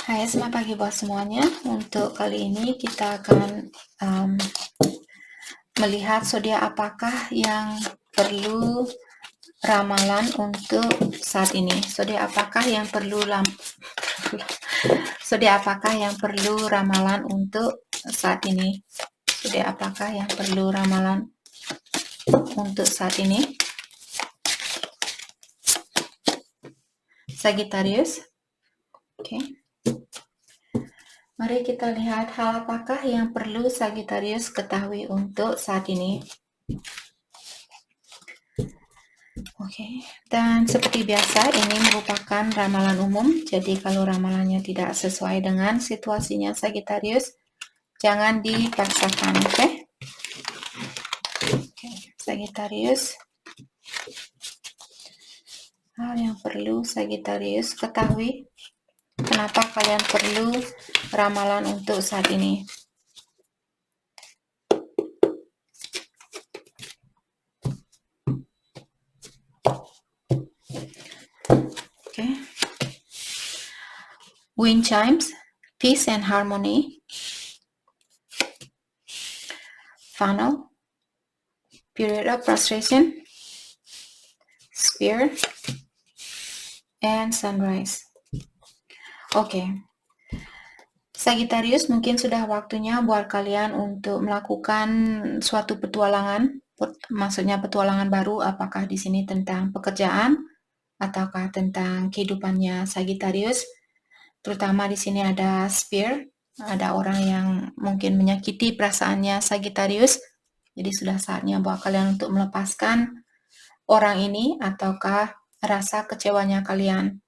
Hai, selamat pagi buat semuanya. Untuk kali ini kita akan melihat zodiak apakah yang perlu ramalan untuk saat ini. Zodiak apakah yang perlu zodiak apakah yang perlu ramalan untuk saat ini? Zodiak apakah yang perlu ramalan untuk saat ini? Sagittarius. Oke. Mari kita lihat hal apakah yang perlu Sagittarius ketahui untuk saat ini. Oke, dan seperti biasa ini merupakan ramalan umum, jadi kalau ramalannya tidak sesuai dengan situasinya Sagittarius, jangan dipaksakan, oke? Oke, Sagittarius, hal yang perlu Sagittarius ketahui, kenapa kalian perlu ramalan untuk saat ini? Oke, wind chimes, peace and harmony, funnel, period of frustration, spear, and sunrise. Oke. Sagittarius, mungkin sudah waktunya buat kalian untuk melakukan suatu petualangan, maksudnya petualangan baru, apakah di sini tentang pekerjaan ataukah tentang kehidupannya Sagittarius. Terutama di sini ada spear, ada orang yang mungkin menyakiti perasaannya Sagittarius. Jadi sudah saatnya buat kalian untuk melepaskan orang ini ataukah rasa kecewanya kalian.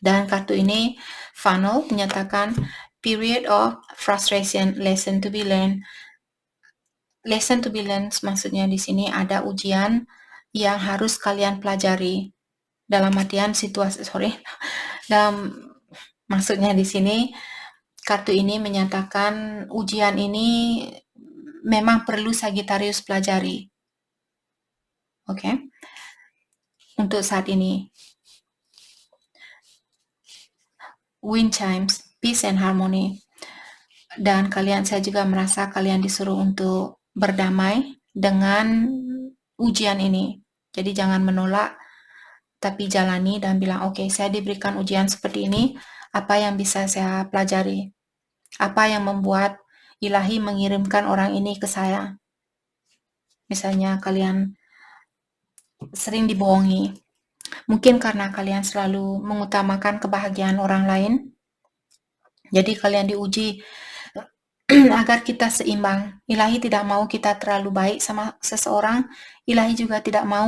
Dan kartu ini funnel menyatakan period of frustration, lesson to be learned. Lesson to be learned maksudnya di sini ada ujian yang harus kalian pelajari. Dalam artian maksudnya di sini kartu ini menyatakan ujian ini memang perlu Sagittarius pelajari. Oke. Untuk saat ini. Wind chimes, peace and harmony. Dan saya juga merasa kalian disuruh untuk berdamai dengan ujian ini. Jadi jangan menolak, tapi jalani dan bilang, oke, saya diberikan ujian seperti ini, apa yang bisa saya pelajari? Apa yang membuat Ilahi mengirimkan orang ini ke saya? Misalnya kalian sering dibohongi. Mungkin karena kalian selalu mengutamakan kebahagiaan orang lain. Jadi kalian diuji agar kita seimbang. Ilahi tidak mau kita terlalu baik sama seseorang. Ilahi juga tidak mau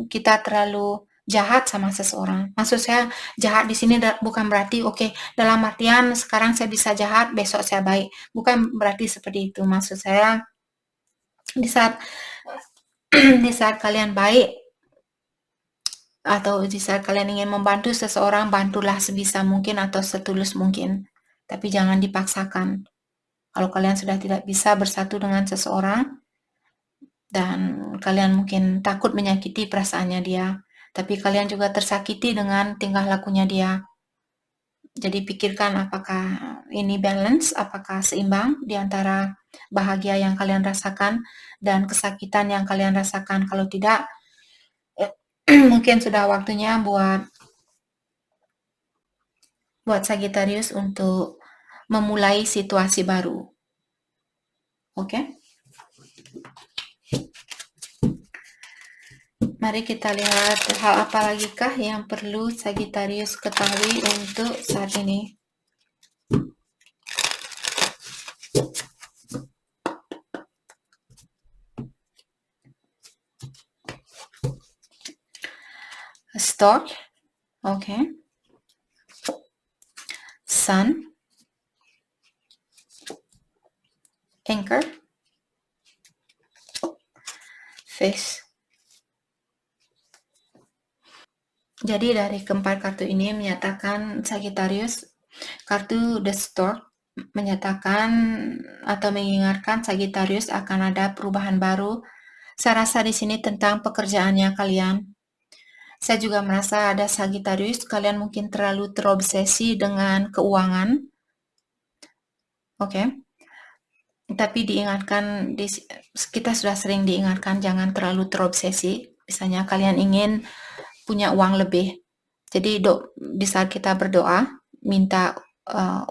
kita terlalu jahat sama seseorang. Maksud saya jahat di sini bukan berarti dalam artian sekarang saya bisa jahat, besok saya baik. Bukan berarti seperti itu. Maksud saya di saat kalian baik atau di saat kalian ingin membantu seseorang, bantulah sebisa mungkin atau setulus mungkin. Tapi jangan dipaksakan. Kalau kalian sudah tidak bisa bersatu dengan seseorang dan kalian mungkin takut menyakiti perasaannya dia, tapi kalian juga tersakiti dengan tingkah lakunya dia. Jadi pikirkan apakah ini balance, apakah seimbang di antara bahagia yang kalian rasakan dan kesakitan yang kalian rasakan. Kalau tidak, mungkin sudah waktunya buat Sagittarius untuk memulai situasi baru. Oke? Mari kita lihat hal apa lagi kah yang perlu Sagittarius ketahui untuk saat ini. Stork, okay. Sun, Anchor, Fish. Jadi dari keempat kartu ini menyatakan Sagittarius, kartu The Stork menyatakan atau mengingatkan Sagittarius akan ada perubahan baru. Saya rasa di sini tentang pekerjaannya kalian. Saya juga merasa ada Sagittarius, kalian mungkin terlalu terobsesi dengan keuangan. Oke. Tapi diingatkan, kita sudah sering diingatkan jangan terlalu terobsesi. Misalnya kalian ingin punya uang lebih. Jadi di saat kita berdoa, minta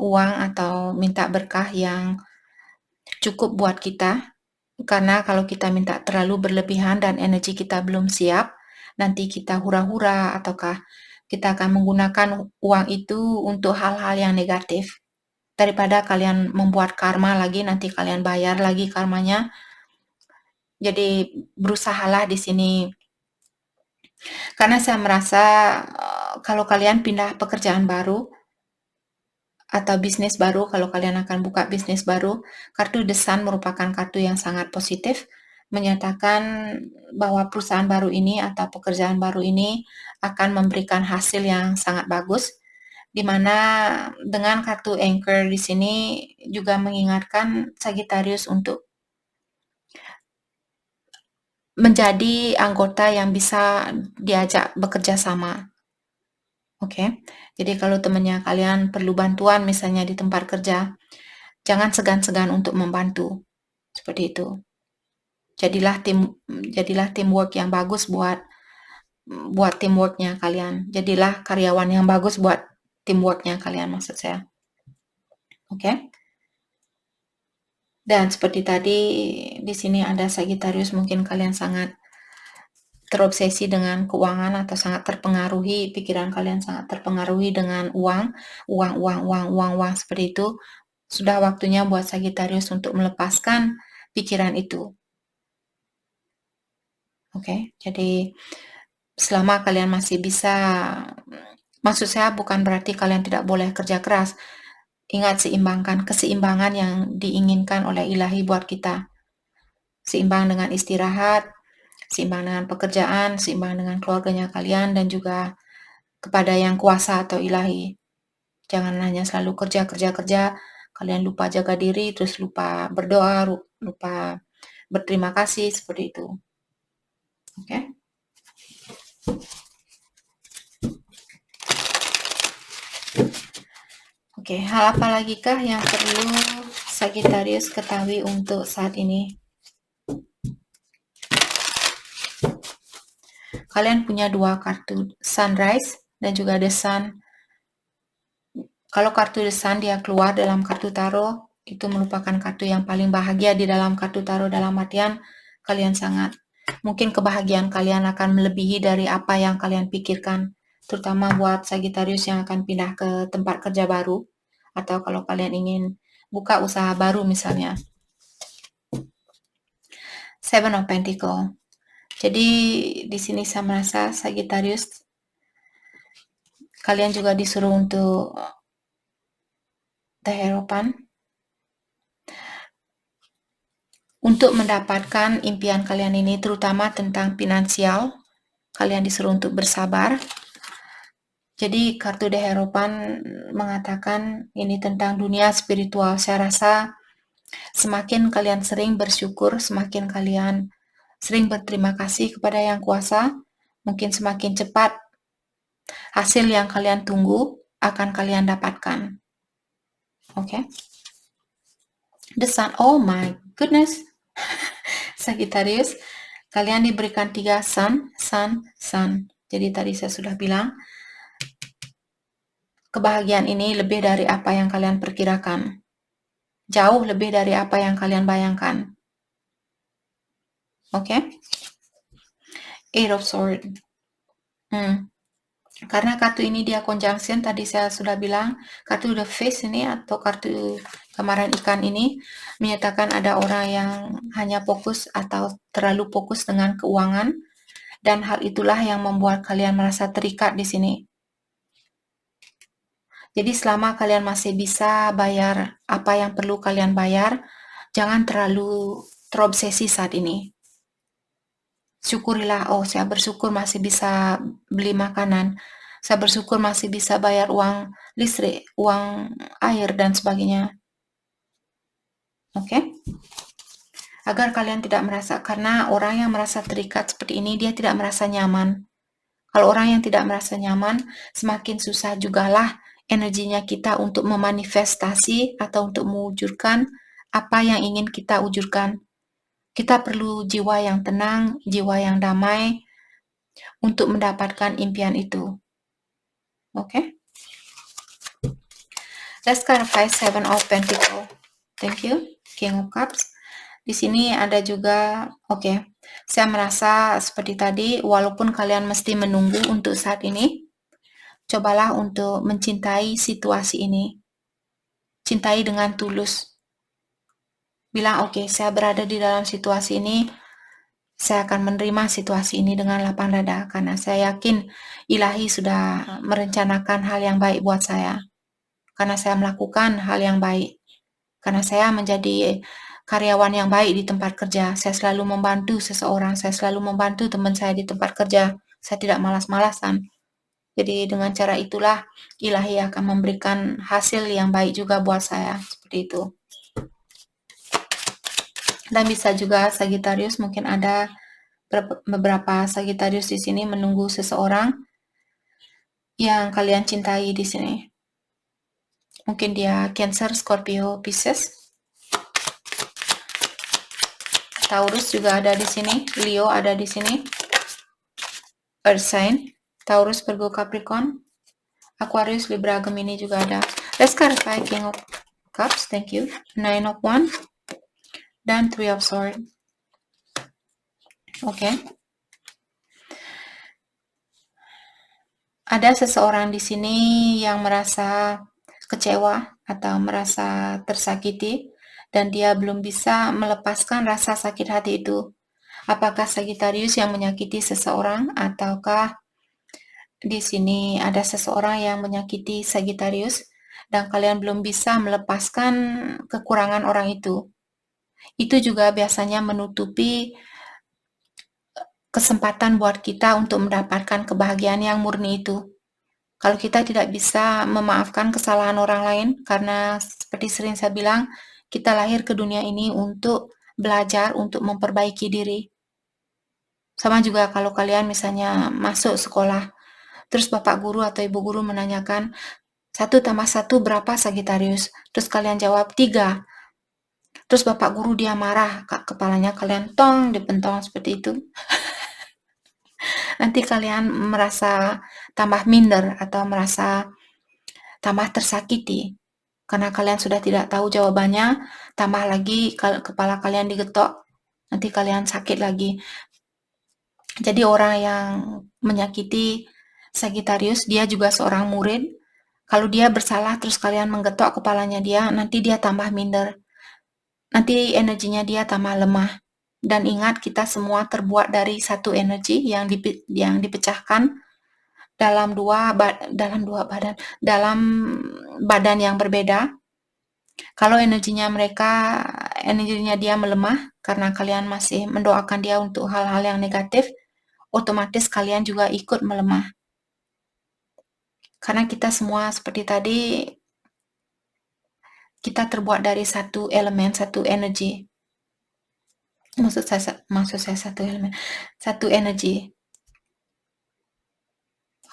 uang atau minta berkah yang cukup buat kita. Karena kalau kita minta terlalu berlebihan dan energi kita belum siap, nanti kita hura-hura ataukah kita akan menggunakan uang itu untuk hal-hal yang negatif. Daripada kalian membuat karma lagi, nanti kalian bayar lagi karmanya. Jadi berusahalah di sini. Karena saya merasa kalau kalian pindah pekerjaan baru atau bisnis baru, kalau kalian akan buka bisnis baru, kartu The Sun merupakan kartu yang sangat positif, menyatakan bahwa perusahaan baru ini atau pekerjaan baru ini akan memberikan hasil yang sangat bagus, di mana dengan kartu Anchor di sini juga mengingatkan Sagittarius untuk menjadi anggota yang bisa diajak bekerja sama. Oke. Jadi kalau temannya kalian perlu bantuan misalnya di tempat kerja, jangan segan-segan untuk membantu. Seperti itu. Jadilah teamwork yang bagus buat teamworknya kalian. Jadilah karyawan yang bagus buat teamworknya kalian, maksud saya. Oke. Dan seperti tadi di sini ada Sagittarius, mungkin kalian sangat terobsesi dengan keuangan atau sangat terpengaruhi, pikiran kalian sangat terpengaruhi dengan uang seperti itu. Sudah waktunya buat Sagittarius untuk melepaskan pikiran itu. Oke, jadi selama kalian masih bisa, maksud saya bukan berarti kalian tidak boleh kerja keras. Ingat, seimbangkan keseimbangan yang diinginkan oleh ilahi buat kita. Seimbang dengan istirahat, seimbang dengan pekerjaan, seimbang dengan keluarganya kalian, dan juga kepada yang kuasa atau ilahi. Jangan hanya selalu kerja, kalian lupa jaga diri, terus lupa berdoa, lupa berterima kasih, seperti itu. Oke? Oke, hal apa lagi kah yang perlu Sagittarius ketahui untuk saat ini? Kalian punya dua kartu, Sunrise dan juga The Sun. Kalau kartu The Sun dia keluar dalam kartu tarot, itu merupakan kartu yang paling bahagia di dalam kartu tarot, dalam artian kalian sangat, mungkin kebahagiaan kalian akan melebihi dari apa yang kalian pikirkan, terutama buat Sagittarius yang akan pindah ke tempat kerja baru, atau kalau kalian ingin buka usaha baru misalnya. Seven of Pentacles. Jadi di sini saya merasa Sagittarius, kalian juga disuruh untuk The Hierophant, untuk mendapatkan impian kalian ini, terutama tentang finansial, kalian disuruh untuk bersabar. Jadi kartu The Hierophant mengatakan ini tentang dunia spiritual. Saya rasa semakin kalian sering bersyukur, semakin kalian sering berterima kasih kepada Yang Kuasa, mungkin semakin cepat hasil yang kalian tunggu akan kalian dapatkan. Oke. The Sun, oh my goodness. Sagittarius, kalian diberikan 3 sun. Jadi tadi saya sudah bilang, kebahagiaan ini lebih dari apa yang kalian perkirakan. Jauh lebih dari apa yang kalian bayangkan. Oke? Eight of Swords. Karena kartu ini dia conjunction, tadi saya sudah bilang, kartu The Face ini atau kartu kemarin ikan ini menyatakan ada orang yang hanya fokus atau terlalu fokus dengan keuangan, dan hal itulah yang membuat kalian merasa terikat di sini. Jadi selama kalian masih bisa bayar apa yang perlu kalian bayar, jangan terlalu terobsesi saat ini. Syukurilah, oh saya bersyukur masih bisa beli makanan, saya bersyukur masih bisa bayar uang listrik, uang air, dan sebagainya. Oke? Agar kalian tidak merasa, karena orang yang merasa terikat seperti ini, dia tidak merasa nyaman. Kalau orang yang tidak merasa nyaman, semakin susah jugalah energinya kita untuk memanifestasi atau untuk mewujudkan apa yang ingin kita wujudkan. Kita perlu jiwa yang tenang, jiwa yang damai untuk mendapatkan impian itu. Okay? Let's clarify Seven of Pentacles. Thank you. King of Cups. Di sini ada juga, oke. Saya merasa seperti tadi, walaupun kalian mesti menunggu untuk saat ini, cobalah untuk mencintai situasi ini. Cintai dengan tulus. Bilang, oke, saya berada di dalam situasi ini, saya akan menerima situasi ini dengan lapang dada, karena saya yakin ilahi sudah merencanakan hal yang baik buat saya. Karena saya melakukan hal yang baik. Karena saya menjadi karyawan yang baik di tempat kerja. Saya selalu membantu seseorang, saya selalu membantu teman saya di tempat kerja. Saya tidak malas-malasan. Jadi dengan cara itulah ilahi akan memberikan hasil yang baik juga buat saya. Seperti itu. Dan bisa juga Sagittarius, mungkin ada beberapa Sagittarius di sini menunggu seseorang yang kalian cintai di sini. Mungkin dia Cancer, Scorpio, Pisces. Taurus juga ada di sini, Leo ada di sini. Earth sign, Taurus, Virgo, Capricorn, Aquarius, Libra, Gemini juga ada. Let's clarify King of Cups, thank you. Nine of Wands dan Three of Swords. Oke. Ada seseorang di sini yang merasa kecewa atau merasa tersakiti dan dia belum bisa melepaskan rasa sakit hati itu. Apakah Sagittarius yang menyakiti seseorang ataukah di sini ada seseorang yang menyakiti Sagittarius dan kalian belum bisa melepaskan kekurangan orang itu. Itu juga biasanya menutupi kesempatan buat kita untuk mendapatkan kebahagiaan yang murni itu. Kalau kita tidak bisa memaafkan kesalahan orang lain, karena seperti sering saya bilang, kita lahir ke dunia ini untuk belajar, untuk memperbaiki diri. Sama juga kalau kalian misalnya masuk sekolah, terus bapak guru atau ibu guru menanyakan, 1 tambah 1 berapa Sagittarius? Terus kalian jawab 3. Terus bapak guru dia marah, kepalanya kalian tong dipentong seperti itu. Nanti kalian merasa tambah minder atau merasa tambah tersakiti. Karena kalian sudah tidak tahu jawabannya, tambah lagi kepala kalian digetok, nanti kalian sakit lagi. Jadi orang yang menyakiti Sagittarius, dia juga seorang murid. Kalau dia bersalah terus kalian menggetok kepalanya dia, nanti dia tambah minder. Nanti energinya dia tambah lemah. Dan ingat, kita semua terbuat dari satu energi yang dipecahkan dalam badan yang berbeda. Kalau energinya dia melemah karena kalian masih mendoakan dia untuk hal-hal yang negatif, otomatis kalian juga ikut melemah. Karena kita semua seperti tadi, kita terbuat dari satu elemen, satu energi. Maksud saya satu elemen, satu energi.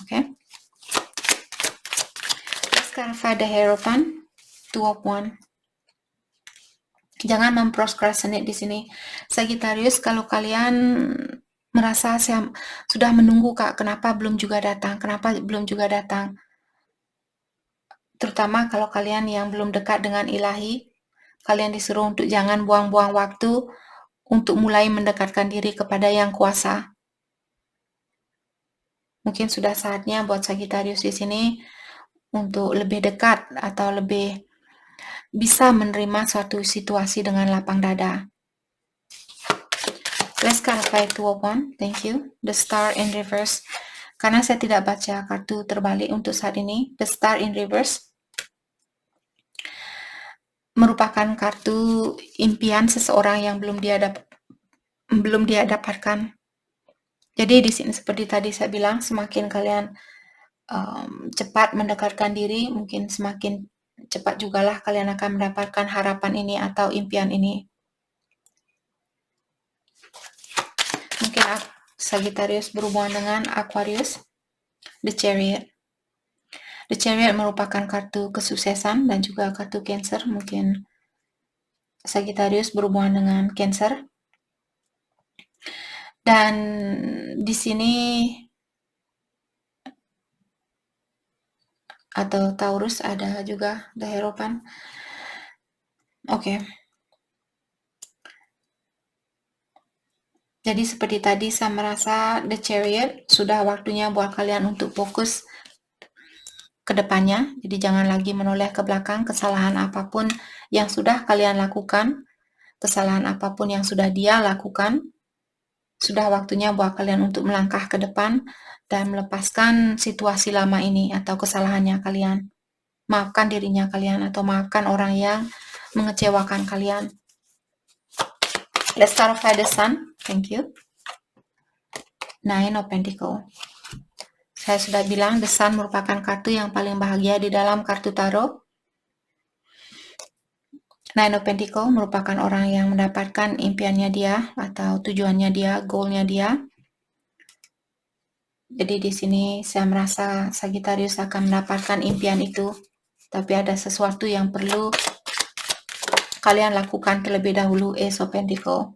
Okay? Let's clarify the Hierophant, Two of Wands. Jangan memprokrastinate di sini. Sagittarius, kalau kalian merasa saya sudah menunggu Kak, kenapa belum juga datang? Terutama kalau kalian yang belum dekat dengan ilahi, kalian disuruh untuk jangan buang-buang waktu untuk mulai mendekatkan diri kepada yang kuasa. Mungkin sudah saatnya buat Sagittarius di sini untuk lebih dekat atau lebih bisa menerima suatu situasi dengan lapang dada. Let's clarify Two of Wands. Thank you. The Star in Reverse. Karena saya tidak baca kartu terbalik untuk saat ini. The Star in Reverse merupakan kartu impian seseorang yang belum dia dapatkan. Jadi di sini seperti tadi saya bilang, semakin kalian cepat mendekatkan diri, mungkin semakin cepat jugalah kalian akan mendapatkan harapan ini atau impian ini. Mungkin Sagittarius berhubungan dengan Aquarius. The Chariot. The Chariot merupakan kartu kesuksesan dan juga kartu Cancer. Mungkin Sagittarius berhubungan dengan Cancer. Dan di sini atau Taurus ada juga The Hierophant. Oke. Jadi seperti tadi saya merasa The Chariot sudah waktunya buat kalian untuk fokus ke depannya. Jadi jangan lagi menoleh ke belakang kesalahan apapun yang sudah kalian lakukan, kesalahan apapun yang sudah dia lakukan. Sudah waktunya buat kalian untuk melangkah ke depan dan melepaskan situasi lama ini atau kesalahannya kalian. Maafkan dirinya kalian atau maafkan orang yang mengecewakan kalian. Let's clarify the Sun. Thank you. Nine of Pentacles. Saya sudah bilang The Sun merupakan kartu yang paling bahagia di dalam kartu tarot. Nine of Pentacles merupakan orang yang mendapatkan impiannya dia atau tujuannya dia, goalnya dia. Jadi di sini saya merasa Sagittarius akan mendapatkan impian itu. Tapi ada sesuatu yang perlu kalian lakukan terlebih dahulu. Ace of Pentacles.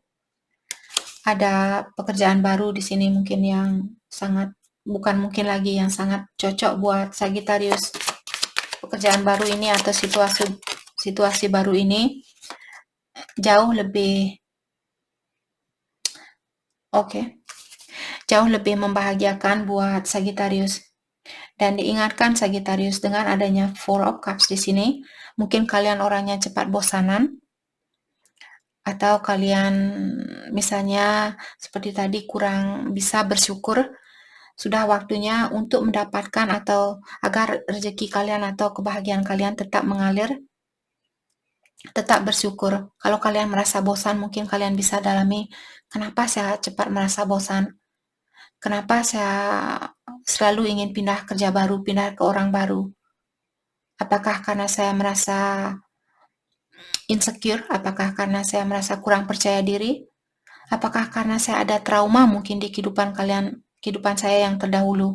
Ada pekerjaan baru di sini mungkin yang sangat, bukan mungkin lagi, yang sangat cocok buat Sagittarius. Pekerjaan baru ini atau situasi baru ini jauh lebih jauh lebih membahagiakan buat Sagittarius. Dan diingatkan Sagittarius dengan adanya Four of Cups di sini, mungkin kalian orangnya cepat bosanan, atau kalian misalnya seperti tadi kurang bisa bersyukur. Sudah waktunya untuk mendapatkan atau agar rezeki kalian atau kebahagiaan kalian tetap mengalir. Tetap bersyukur. Kalau kalian merasa bosan, mungkin kalian bisa dalami, kenapa saya cepat merasa bosan? Kenapa saya selalu ingin pindah kerja baru, pindah ke orang baru? Apakah karena saya merasa insecure? Apakah karena saya merasa kurang percaya diri? Apakah karena saya ada trauma mungkin di kehidupan saya yang terdahulu?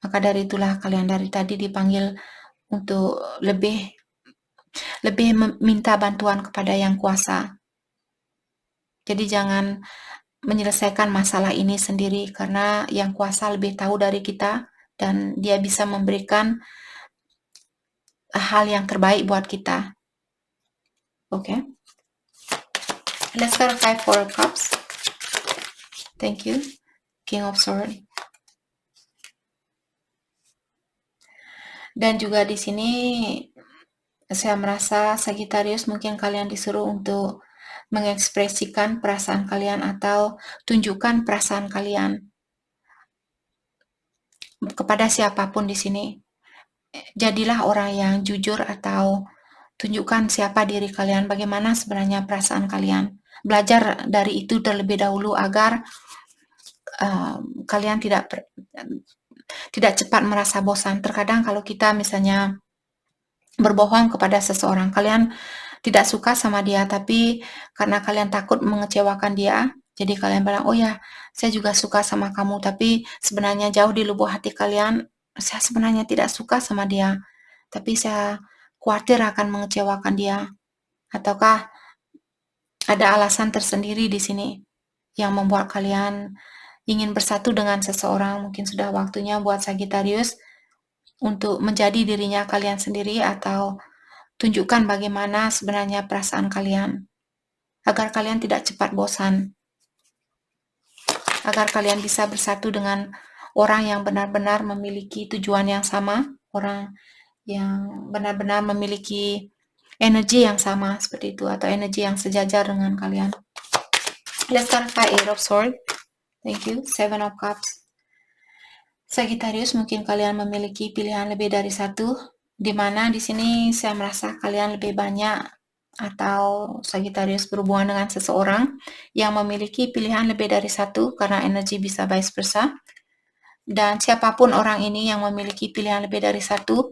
Maka dari itulah kalian dari tadi dipanggil untuk lebih meminta bantuan kepada Yang Kuasa. Jadi jangan menyelesaikan masalah ini sendiri, karena Yang Kuasa lebih tahu dari kita dan dia bisa memberikan hal yang terbaik buat kita. Oke. Let's clarify Four of Cups. Thank you. King of Swords. Dan juga di sini saya merasa Sagittarius mungkin kalian disuruh untuk mengekspresikan perasaan kalian atau tunjukkan perasaan kalian kepada siapapun di sini. Jadilah orang yang jujur atau tunjukkan siapa diri kalian, bagaimana sebenarnya perasaan kalian. Belajar dari itu terlebih dahulu agar kalian tidak cepat merasa bosan. Terkadang kalau kita misalnya berbohong kepada seseorang, kalian tidak suka sama dia, tapi karena kalian takut mengecewakan dia, jadi kalian bilang, oh ya, saya juga suka sama kamu, tapi sebenarnya jauh di lubuk hati kalian, saya sebenarnya tidak suka sama dia, tapi saya khawatir akan mengecewakan dia. Ataukah ada alasan tersendiri di sini yang membuat kalian ingin bersatu dengan seseorang? Mungkin sudah waktunya buat Sagittarius untuk menjadi dirinya kalian sendiri atau tunjukkan bagaimana sebenarnya perasaan kalian, agar kalian tidak cepat bosan, agar kalian bisa bersatu dengan orang yang benar-benar memiliki tujuan yang sama, orang yang benar-benar memiliki energi yang sama seperti itu, atau energi yang sejajar dengan kalian. Let's clarify Eight of Swords. Thank you. Seven of Cups. Sagittarius, mungkin kalian memiliki pilihan lebih dari satu, di mana di sini saya merasa kalian lebih banyak atau Sagittarius berhubungan dengan seseorang yang memiliki pilihan lebih dari satu, karena energi bisa vice versa. Dan siapapun orang ini yang memiliki pilihan lebih dari satu,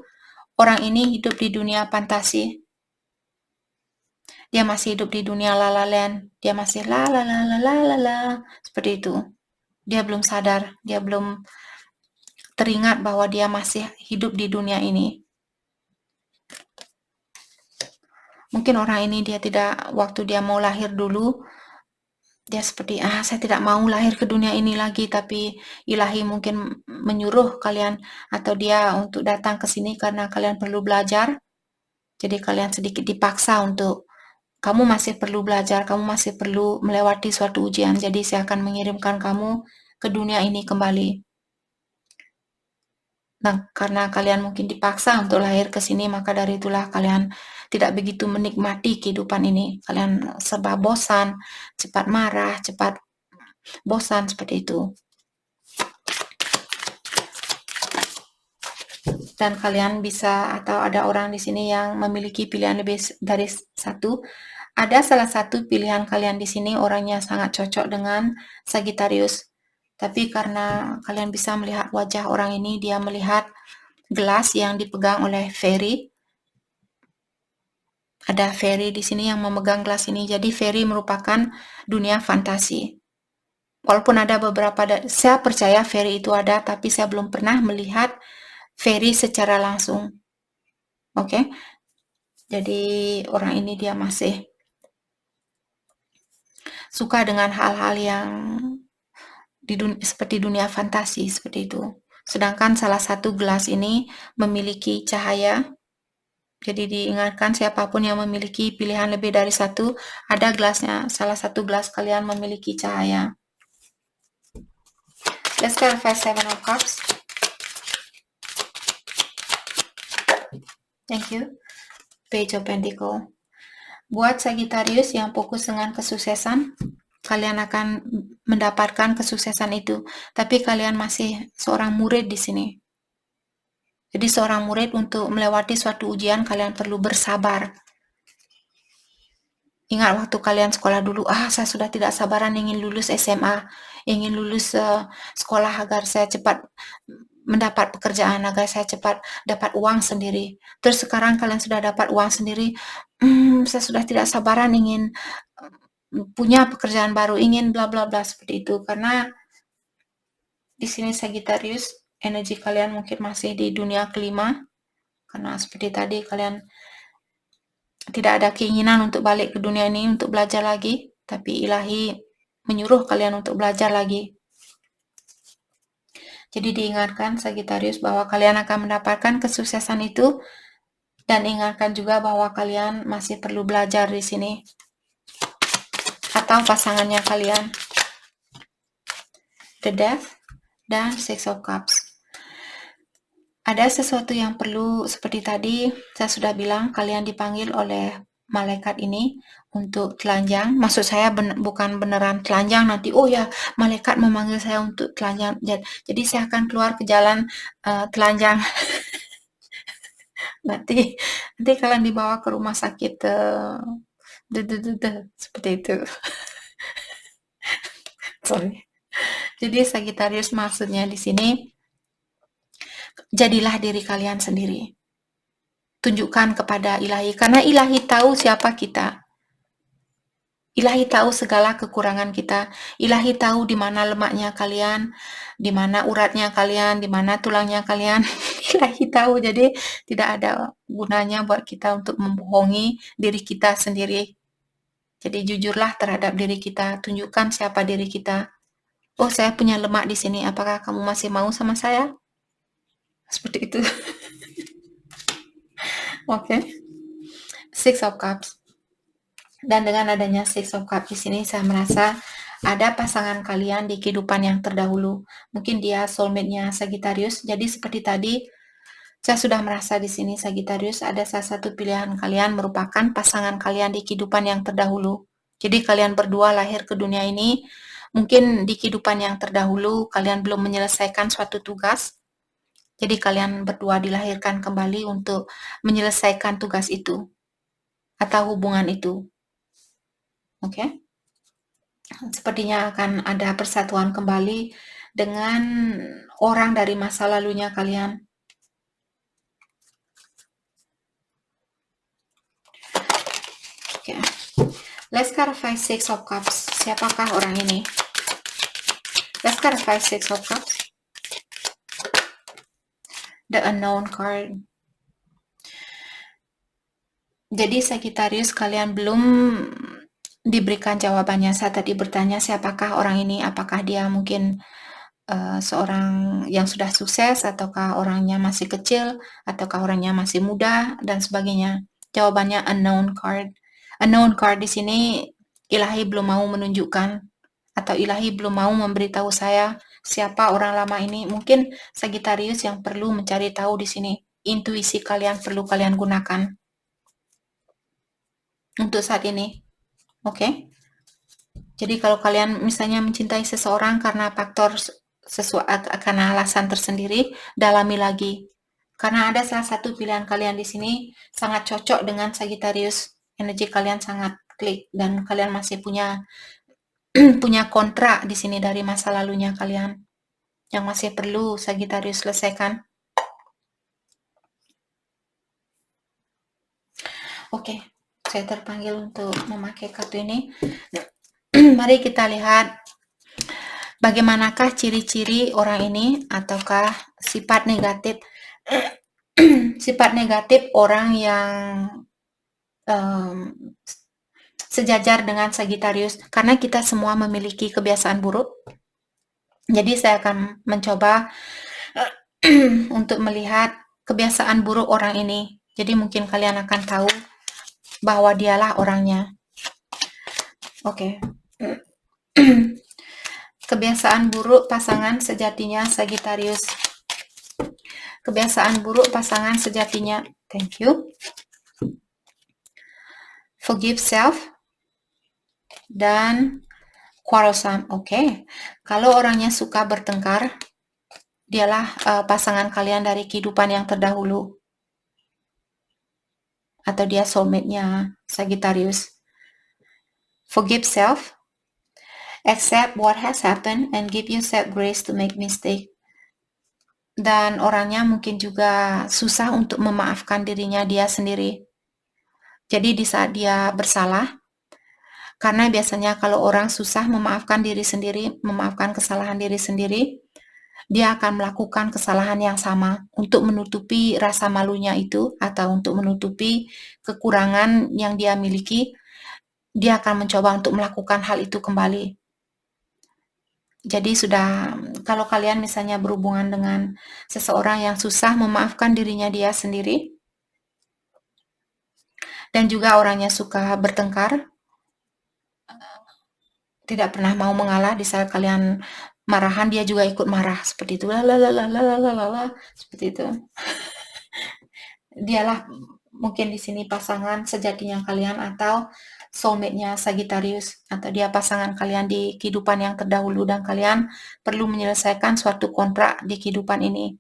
orang ini hidup di dunia fantasi. Dia masih hidup di dunia La La Land. Dia masih la seperti itu. Dia belum sadar, dia belum teringat bahwa dia masih hidup di dunia ini. Mungkin orang ini dia tidak, waktu dia mau lahir dulu, dia seperti, saya tidak mau lahir ke dunia ini lagi, tapi ilahi mungkin menyuruh kalian atau dia untuk datang ke sini karena kalian perlu belajar. Jadi kalian sedikit dipaksa untuk, kamu masih perlu belajar, kamu masih perlu melewati suatu ujian, jadi saya akan mengirimkan kamu ke dunia ini kembali. Nah, karena kalian mungkin dipaksa untuk lahir ke sini, maka dari itulah kalian tidak begitu menikmati kehidupan ini. Kalian serba bosan, cepat marah, cepat bosan, seperti itu. Dan kalian bisa, atau ada orang di sini yang memiliki pilihan lebih dari satu. Ada salah satu pilihan kalian di sini orangnya sangat cocok dengan Sagittarius. Tapi karena kalian bisa melihat wajah orang ini, dia melihat gelas yang dipegang oleh fairy. Ada fairy di sini yang memegang gelas ini. Jadi fairy merupakan dunia fantasi. Walaupun ada beberapa, saya percaya fairy itu ada, tapi saya belum pernah melihat fairy secara langsung. Oke? Jadi orang ini dia masih suka dengan hal-hal yang seperti dunia fantasi, seperti itu. Sedangkan salah satu gelas ini memiliki cahaya. Jadi diingatkan siapapun yang memiliki pilihan lebih dari satu, ada gelasnya. Salah satu gelas kalian memiliki cahaya. Let's clarify Seven of Cups. Thank you. Page of Pentacle. Buat Sagittarius yang fokus dengan kesuksesan, kalian akan mendapatkan kesuksesan itu. Tapi kalian masih seorang murid di sini. Jadi seorang murid untuk melewati suatu ujian, kalian perlu bersabar. Ingat waktu kalian sekolah dulu, saya sudah tidak sabaran ingin lulus SMA, ingin lulus sekolah agar saya cepat mendapat pekerjaan, agar saya cepat dapat uang sendiri. Terus sekarang kalian sudah dapat uang sendiri, saya sudah tidak sabaran ingin punya pekerjaan baru, ingin bla bla bla, seperti itu. Karena di sini Sagittarius, energi kalian mungkin masih di dunia kelima. Karena seperti tadi kalian tidak ada keinginan untuk balik ke dunia ini untuk belajar lagi, tapi ilahi menyuruh kalian untuk belajar lagi. Jadi diingatkan Sagittarius bahwa kalian akan mendapatkan kesuksesan itu, dan ingatkan juga bahwa kalian masih perlu belajar di sini. Atau pasangannya kalian. The Death dan Six of Cups. Ada sesuatu yang perlu, seperti tadi saya sudah bilang, kalian dipanggil oleh malaikat ini untuk telanjang. Maksud saya bukan beneran telanjang nanti, oh ya malaikat memanggil saya untuk telanjang, jadi saya akan keluar ke jalan telanjang. nanti kalian dibawa ke rumah sakit seperti itu. Sorry. Jadi Sagittarius maksudnya di sini, jadilah diri kalian sendiri. Tunjukkan kepada ilahi, karena ilahi tahu siapa kita. Ilahi tahu segala kekurangan kita. Ilahi tahu di mana lemaknya kalian, di mana uratnya kalian, di mana tulangnya kalian. Ilahi tahu, jadi tidak ada gunanya buat kita untuk membohongi diri kita sendiri. Jadi jujurlah terhadap diri kita, tunjukkan siapa diri kita. Oh, saya punya lemak di sini, apakah kamu masih mau sama saya? Seperti itu. Oke. Six of Cups. Dan dengan adanya Six of Cups di sini, saya merasa ada pasangan kalian di kehidupan yang terdahulu. Mungkin dia soulmate-nya Sagittarius. Jadi seperti tadi, saya sudah merasa di sini Sagittarius ada salah satu pilihan kalian merupakan pasangan kalian di kehidupan yang terdahulu. Jadi kalian berdua lahir ke dunia ini, mungkin di kehidupan yang terdahulu kalian belum menyelesaikan suatu tugas. Jadi kalian berdua dilahirkan kembali untuk menyelesaikan tugas itu atau hubungan itu. Oke? Sepertinya akan ada persatuan kembali dengan orang dari masa lalunya kalian. Oke. Let's clarify Six of Cups. Siapakah orang ini? Let's clarify Six of Cups. the unknown card. Jadi Sagittarius, kalian belum diberikan jawabannya. Saya tadi bertanya siapakah orang ini, apakah dia mungkin seorang yang sudah sukses, ataukah orangnya masih kecil, ataukah orangnya masih muda, dan sebagainya. Jawabannya unknown card. Unknown card di sini ilahi belum mau menunjukkan, atau ilahi belum mau memberitahu saya siapa orang lama ini. Mungkin Sagittarius yang perlu mencari tahu di sini. Intuisi kalian perlu kalian gunakan untuk saat ini. Oke? Jadi kalau kalian misalnya mencintai seseorang karena faktor karena alasan tersendiri, dalami lagi. Karena ada salah satu pilihan kalian di sini sangat cocok dengan Sagittarius. Energi kalian sangat klik dan kalian masih punya punya kontrak di sini dari masa lalunya kalian yang masih perlu Sagittarius selesaikan. Oke, saya terpanggil untuk memakai kartu ini. Mari kita lihat bagaimanakah ciri-ciri orang ini, ataukah sifat negatif sifat negatif orang yang sejajar dengan Sagittarius, karena kita semua memiliki kebiasaan buruk. Jadi saya akan mencoba untuk melihat kebiasaan buruk orang ini. Jadi mungkin kalian akan tahu bahwa dialah orangnya. Oke. Kebiasaan buruk pasangan sejatinya Sagittarius. Kebiasaan buruk pasangan sejatinya. Thank you. Forgive self dan quarrelsome. Oke. Kalau orangnya suka bertengkar, dialah pasangan kalian dari kehidupan yang terdahulu. Atau dia soulmate-nya Sagittarius. Forgive self. Accept what has happened and give yourself grace to make mistake. Dan orangnya mungkin juga susah untuk memaafkan dirinya dia sendiri. Jadi di saat dia bersalah, karena biasanya kalau orang susah memaafkan diri sendiri, memaafkan kesalahan diri sendiri, dia akan melakukan kesalahan yang sama untuk menutupi rasa malunya itu, atau untuk menutupi kekurangan yang dia miliki. Dia akan mencoba untuk melakukan hal itu kembali. Jadi kalau kalian misalnya berhubungan dengan seseorang yang susah memaafkan dirinya dia sendiri, dan juga orangnya suka bertengkar, tidak pernah mau mengalah. Di saat kalian marahan, dia juga ikut marah, seperti itu. Seperti itu. Dialah mungkin di sini pasangan sejatinya kalian, atau soulmate-nya Sagittarius, atau dia pasangan kalian di kehidupan yang terdahulu, dan kalian perlu menyelesaikan suatu kontrak di kehidupan ini.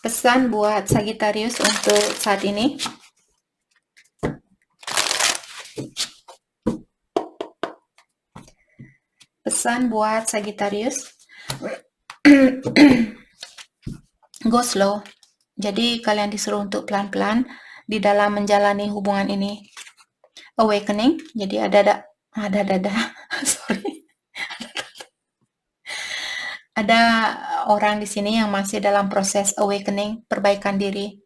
Pesan buat Sagittarius untuk saat ini. Pesan buat Sagittarius. Go slow. Jadi kalian disuruh untuk pelan-pelan di dalam menjalani hubungan ini. Awakening. Jadi ada sorry. Ada orang di sini yang masih dalam proses awakening, perbaikan diri.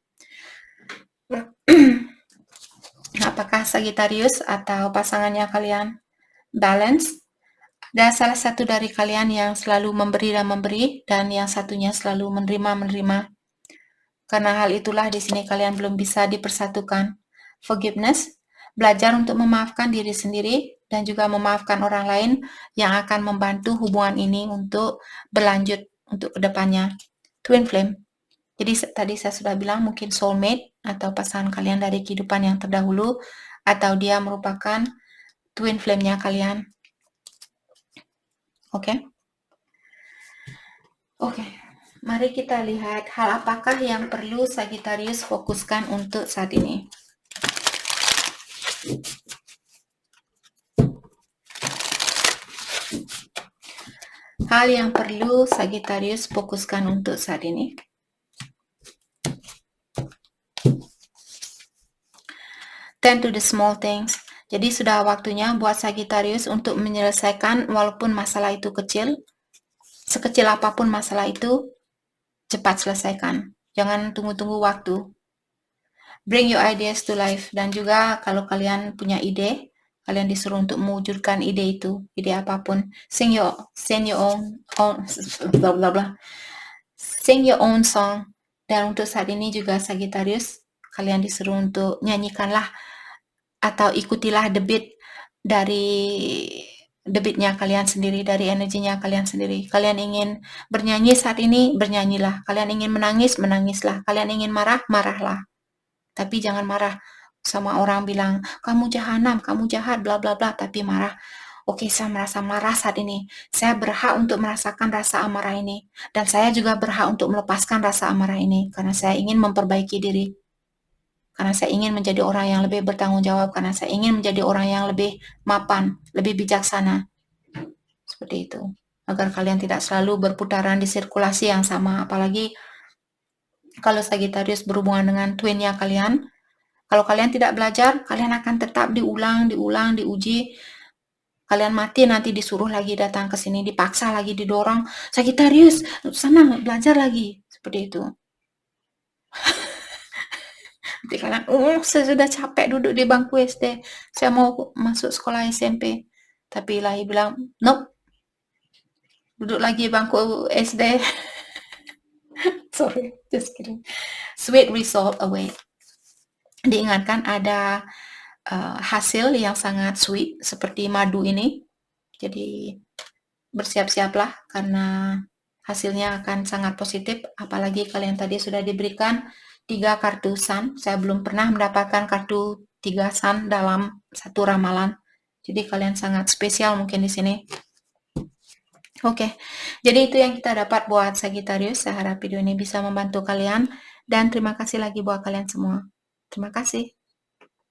Apakah Sagittarius atau pasangannya kalian balance? Ada salah satu dari kalian yang selalu memberi dan memberi, dan yang satunya selalu menerima. Karena hal itulah di sini kalian belum bisa dipersatukan. Forgiveness, belajar untuk memaafkan diri sendiri dan juga memaafkan orang lain yang akan membantu hubungan ini untuk berlanjut untuk kedepannya. Twin flame. Jadi tadi saya sudah bilang mungkin soulmate atau pasangan kalian dari kehidupan yang terdahulu, atau dia merupakan twin flame-nya kalian. Oke. Mari kita lihat hal apakah yang perlu Sagittarius fokuskan untuk saat ini. Hal yang perlu Sagittarius fokuskan untuk saat ini. Tend to the small things. Jadi sudah waktunya buat Sagittarius untuk menyelesaikan walaupun masalah itu kecil, sekecil apapun masalah itu, cepat selesaikan. Jangan tunggu-tunggu waktu. Bring your ideas to life. Dan juga kalau kalian punya ide, kalian disuruh untuk mewujudkan ide itu, ide apapun. Sing your blah blah blah. Sing your own song. Dan untuk saat ini juga Sagittarius, kalian disuruh untuk nyanyikanlah atau ikutilah debitnya kalian sendiri, dari energinya kalian sendiri. Kalian ingin bernyanyi saat ini, bernyanyilah. Kalian ingin menangis, menangislah. Kalian ingin marah, marahlah. Tapi jangan marah sama orang bilang, kamu jahanam, kamu jahat, bla bla bla, tapi marah. Oke, saya merasa marah saat ini. Saya berhak untuk merasakan rasa amarah ini. Dan saya juga berhak untuk melepaskan rasa amarah ini. Karena saya ingin memperbaiki diri. Karena saya ingin menjadi orang yang lebih bertanggung jawab. Karena saya ingin menjadi orang yang lebih mapan, lebih bijaksana. Seperti itu. Agar kalian tidak selalu berputaran di sirkulasi yang sama. Apalagi kalau Sagittarius berhubungan dengan twinnya kalian. Kalau kalian tidak belajar, kalian akan tetap diulang, diuji. Kalian mati nanti disuruh lagi datang ke sini, dipaksa lagi, didorong. Sagittarius, sana belajar lagi. Seperti itu. Nanti kalian, saya sudah capek duduk di bangku SD. Saya mau masuk sekolah SMP. Tapi Ilahi bilang, nope. Duduk lagi bangku SD. Sorry, just kidding. Sweet result await. Diingatkan ada hasil yang sangat sweet seperti madu ini. Jadi bersiap-siaplah karena hasilnya akan sangat positif. Apalagi kalian tadi sudah diberikan 3 kartu sun. Saya belum pernah mendapatkan kartu 3 sun dalam satu ramalan. Jadi kalian sangat spesial mungkin di sini. Oke, jadi itu yang kita dapat buat Sagittarius. Saya harap video ini bisa membantu kalian. Dan terima kasih lagi buat kalian semua. Terima kasih.